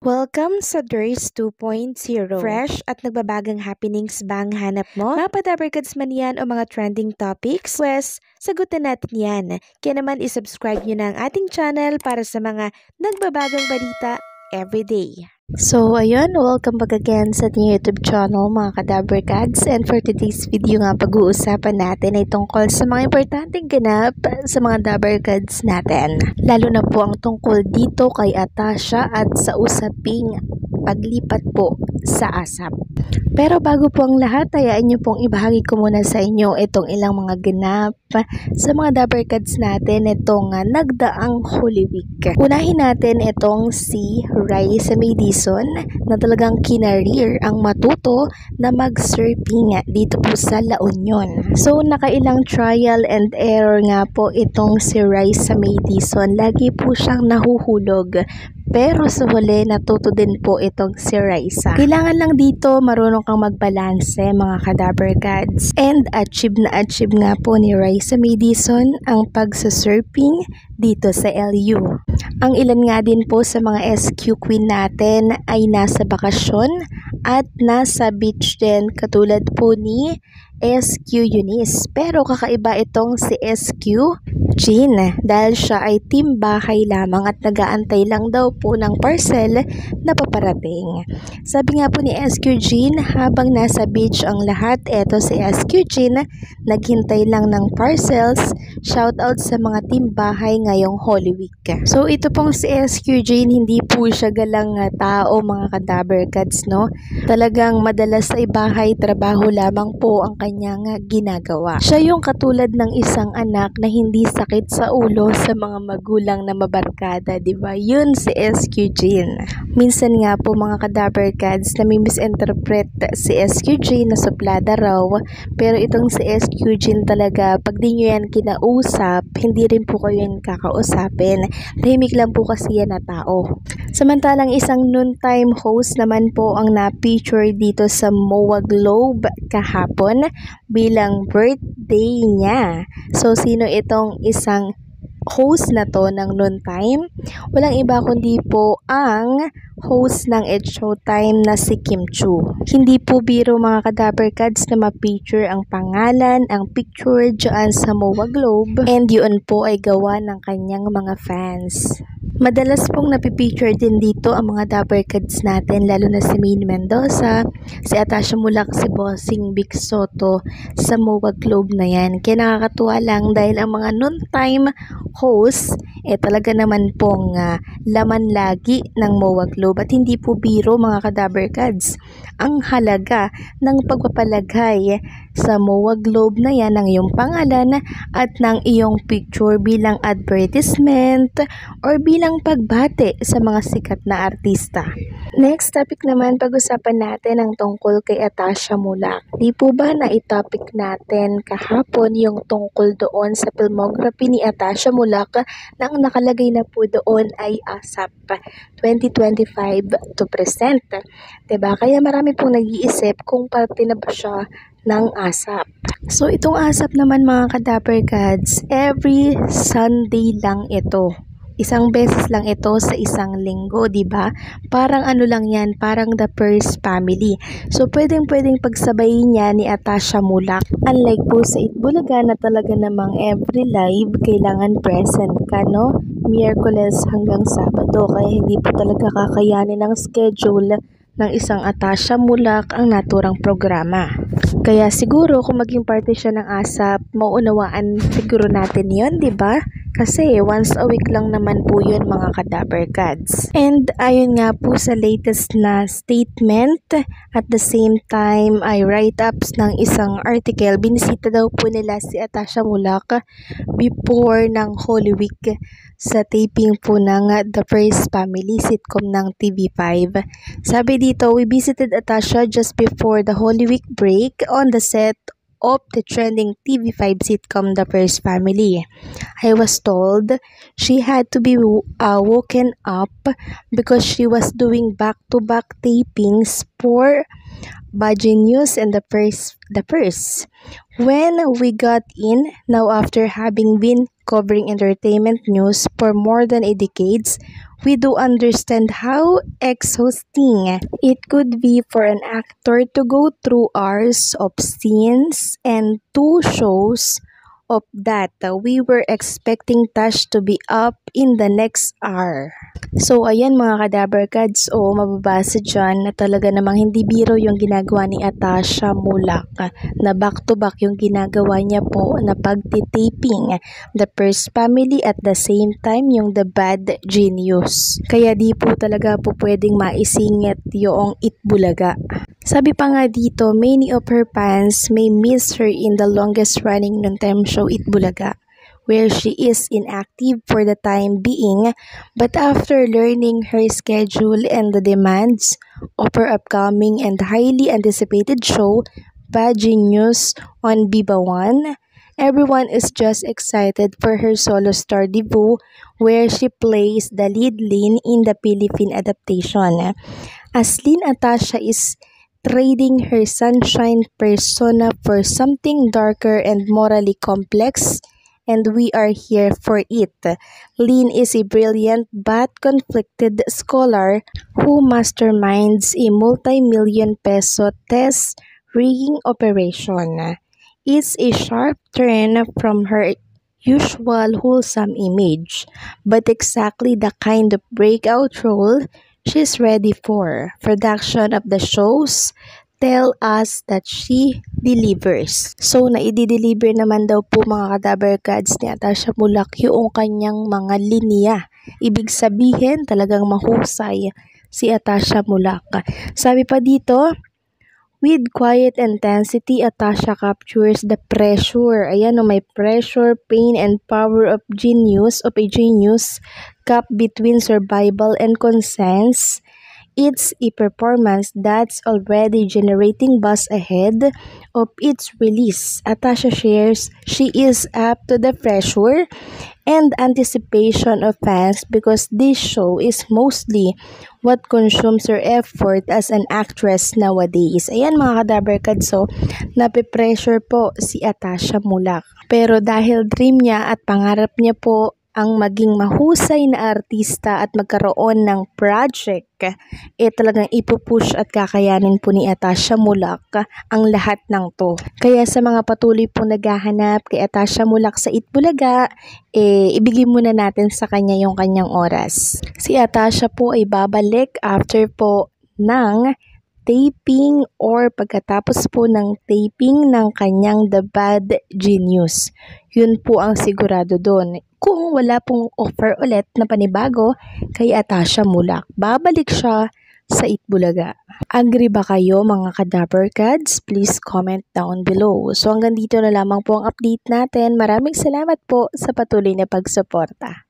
Welcome sa DRS 2.0. Fresh at nagbabagang happenings ba ang hanap mo? Mga padabarkads man yan o mga trending topics? Pues, sagutan natin yan. Kaya naman isubscribe nyo na ang ating channel para sa mga nagbabagang balita everyday. So, ayun, welcome back again sa ating YouTube channel mga kadabarkads. And for today's video nga, pag-uusapan natin ay tungkol sa mga importanteng ganap sa mga dabarkads natin. Lalo na po ang tungkol dito kay Atasha at sa usaping paglipat po sa ASAP. Pero bago po ang lahat, hayaan nyo pong ibahagi ko muna sa inyo itong ilang mga ganap sa mga dabarkads natin itong nagdaang Holy Week. Unahin natin itong si Raisa May Dizon na talagang kinareer ang matuto na mag-surfing dito po sa La Union. So nakailang trial and error nga po itong si Raisa May Dizon. Lagi po siyang nahuhulog. Pero sa huli, natuto din po itong si Raisa. Kailangan lang dito marunong kang magbalanse mga kadabarkads. And achieve nga po ni Raisa May Dizon ang pagsasurfing dito sa LU. Ang ilan nga din po sa mga SQ queen natin ay nasa bakasyon at nasa beach din katulad po ni SQ Eunice. Pero kakaiba itong si SQ Jean dahil siya ay team bahay lamang at nagaantay lang daw po ng parcel na paparating. Sabi nga po ni SQ Jean, habang nasa beach ang lahat, eto si SQ Jean naghintay lang ng parcels. Shout out sa mga team bahay ngayong Holy Week. So ito pong si SQ Jean, hindi po siya galang tao mga kadabarkads, no? Talagang madalas ay bahay trabaho lamang po ang kanyang ginagawa. Siya yung katulad ng isang anak na hindi sakit sa ulo sa mga magulang na mabarkada, di ba? Yun si SQ Jean. Minsan nga po mga kadabarkads na may misinterpret si SQ Jean na suplada raw, pero itong si SQ Jean talaga, pag di nyo yan kinausap, hindi rin po kayo yan kakausapin. Tahimik lang po kasi yan na tao. Samantalang isang noontime host naman po ang na-feature dito sa MOA Globe kahapon bilang birthday niya. So, sino itong isang host na to ng noontime? Walang iba kundi po ang host ng It's Showtime na si Kim Chu. Hindi po biro mga kadabarkads na ma-feature ang pangalan, ang picture dyan sa MOA Globe, and yun po ay gawa ng kanyang mga fans. Madalas pong napipicture din dito ang mga dabarkads natin, lalo na si Maine Mendoza, si Atasha Mulak, si Bossing Vic Soto sa MOA Globe na yan. Kaya nakakatuwa lang dahil ang mga noontime hosts talaga naman pong laman lagi ng MOA Globe at hindi po biro mga kadabarkads. Ang halaga ng pagpapalagay sa MOA Globe na yan ng iyong pangalan at ng iyong picture bilang advertisement or bilang pagbate sa mga sikat na artista. Next topic naman, pag-usapan natin ang tungkol kay Atasha Mulak. Di po ba na-topic natin kahapon yung tungkol doon sa filmography ni Atasha Mulak na ang nakalagay na po doon ay ASAP 2025 to present. Diba? Kaya marami pong nag-iisip kung parte na ba siya ng ASAP. So itong ASAP naman mga kadabarkads, every Sunday lang ito. Isang beses lang ito sa isang linggo, di ba? Parang ano lang yan, parang The First Family. So pwedeng pagsabayin niya ni Atasha Mulak. Unlike po sa Itbulaga na talaga namang every live kailangan present ka, no? Miyerkules hanggang Sabado, kaya hindi po talaga kakayanin ng schedule ng isang Atasha Mulak ang naturang programa. Kaya siguro kung maging parte siya ng ASAP, maunawaan siguro natin yun, di ba? Kasi once a week lang naman po yun mga kadabarkads. And ayon nga po sa latest na statement, at the same time ay write-ups ng isang article, binisita daw po nila si Atasha Mulak before ng Holy Week sa taping po ng The First Family sitcom ng TV5. Sabi dito, we visited Atasha just before the Holy Week break on the set of the trending TV5 sitcom The First Family. I was told she had to be woken up because she was doing back-to-back tapings for Baji News and the first. When we got in, now after having been covering entertainment news for more than a decade, We do understand how exhausting it could be for an actor to go through hours of scenes and 2 shows of that. We were expecting Tash to be up in the next hour. So ayan mga kadabarkads, mababasa dyan na talaga namang hindi biro yung ginagawa ni Atasha Mulak, na back to back yung ginagawa niya po na pagtitaping The First Family at the same time yung The Bad Genius. Kaya di po talaga po pwedeng maisingit yung Itbulaga. Sabi pa nga dito, many of her fans may miss her in the longest running noontime show Itbulaga, where she is inactive for the time being, but after learning her schedule and the demands of her upcoming and highly anticipated show, Bad Genius on Viva One, everyone is just excited for her solo star debut, where she plays the lead Lynn in the Philippine adaptation. As Lynn, Atasha is trading her sunshine persona for something darker and morally complex, and we are here for it. Lynn is a brilliant but conflicted scholar who masterminds a multi-million peso test rigging operation. It's a sharp turn from her usual wholesome image, but exactly the kind of breakout role she's ready for. Production of the shows tell us that she delivers. So, naidi-deliver naman daw po mga kadabarkads ni Atasha Mulak yung kanyang mga linya. Ibig sabihin, talagang mahusay si Atasha Mulak. Sabi pa dito, with quiet intensity, Atasha captures the pressure. Ayan, may pressure, pain, and power of a genius cup between survival and conscience. It's a performance that's already generating buzz ahead of its release. Atasha shares she is up to the pressure and anticipation of fans because this show is mostly what consumes her effort as an actress nowadays. Ayan mga kadabarkad, so nape-pressure po si Atasha Mulak. Pero dahil dream niya at pangarap niya po ang maging mahusay na artista at magkaroon ng project, talagang ipupush at kakayanin po ni Atasha Mulak ang lahat ng to. Kaya sa mga patuloy pong naghahanap kay Atasha Mulak sa Itbulaga, ibigay muna natin sa kanya yung kanyang oras. Si Atasha po ay babalik after po ng taping or pagkatapos po ng taping ng kanyang The Bad Genius. Yun po ang sigurado doon. Kung wala pong offer ulit na panibago kay Atasha Mulak, babalik siya sa Itbulaga. Agree ba kayo mga kadabarkads? Please comment down below. So hanggang dito na lamang po ang update natin. Maraming salamat po sa patuloy na pagsuporta.